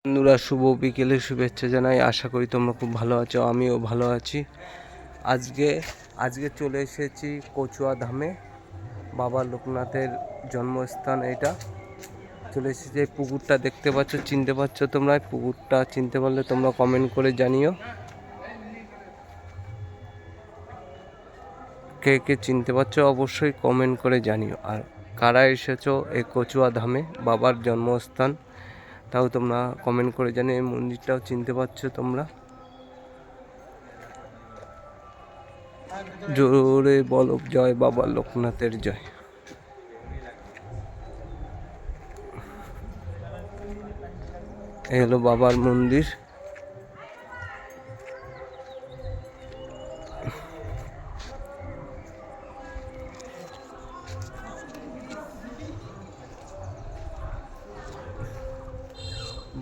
বন্ধুরা, শুভ বিকেলের শুভেচ্ছা জানাই। আশা করি তোমরা খুব ভালো আছো, আমিও ভালো আছি। আজকে চলে এসেছি কচুয়া ধামে, বাবা লোকনাথের জন্মস্থান। এটা চলে এসেছি, এই পুকুরটা দেখতে পাচ্ছ, চিনতে পারছো তোমরা? পুকুরটা চিনতে পারলে তোমরা কমেন্ট করে জানিও, কে কে চিনতে পারছো অবশ্যই কমেন্ট করে জানিও। আর কারা এসেছো এই কচুয়া ধামে, বাবার জন্মস্থান, তাও তোমরা কমেন্ট করে জানিও। এই মন্দিরটাও চিনতে পারছো তোমরা? জোরে বলো জয় বাবা লোকনাথের জয়। এই হলো বাবার মন্দির।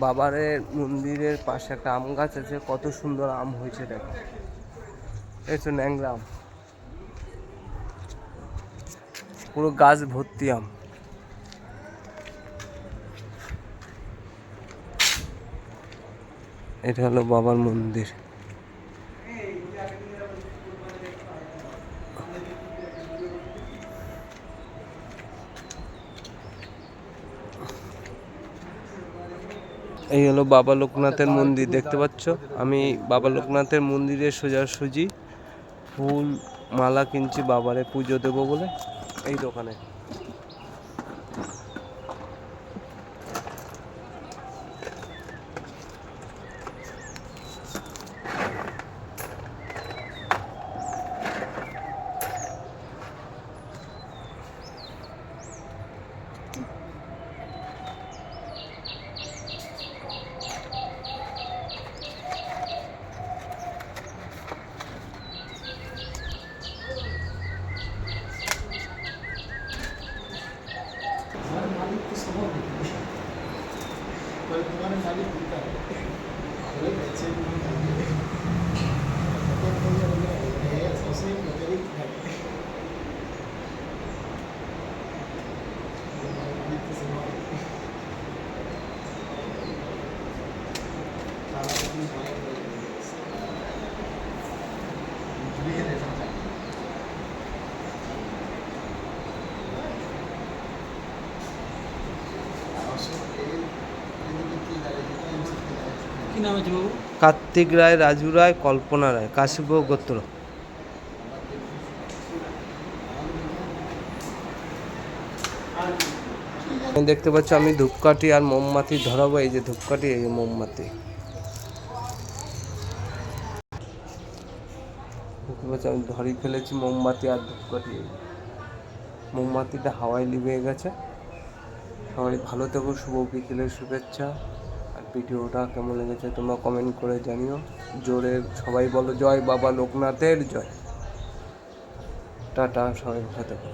বাবারের মন্দিরের পাশে একটা আম গাছ আছে, কত সুন্দর আম হয়েছে দেখো। এই তো ন্যাংরা আম, পুরো গাছ ভর্তি আম। এটা হলো বাবার মন্দির। এই হলো বাবা লোকনাথের মন্দির, দেখতে পাচ্ছ? আমি বাবা লোকনাথের মন্দিরে সোজাসুজি ফুল মালা কিনছি বাবারে পুজো দেবো বলে এই দোকানে। কার্তিক রায়, রাজু রায়, কল্পনা রায়, কাশীপুর গোত্র। দেখতে পাচ্ছ আমি ধূপকাঠি আর মোমবাতি ধরাবো। এই যে ধূপকাঠি, এই যে মোমবাতি। দেখতে পাচ্ছ আমি ধরি ফেলেছি মোমবাতি আর ধূপকাঠি। মোমবাতিটা হাওয়ায় লিভে গেছে। সবাই ভালো থেকো, শুভ বিকেলের শুভেচ্ছা। আর ভিডিওটা কেমন লেগেছে তোমরা কমেন্ট করে জানিও। জোরে সবাই বলো জয় বাবা লোকনাথের জয়। টাটা, সবাই ভালো থেকো।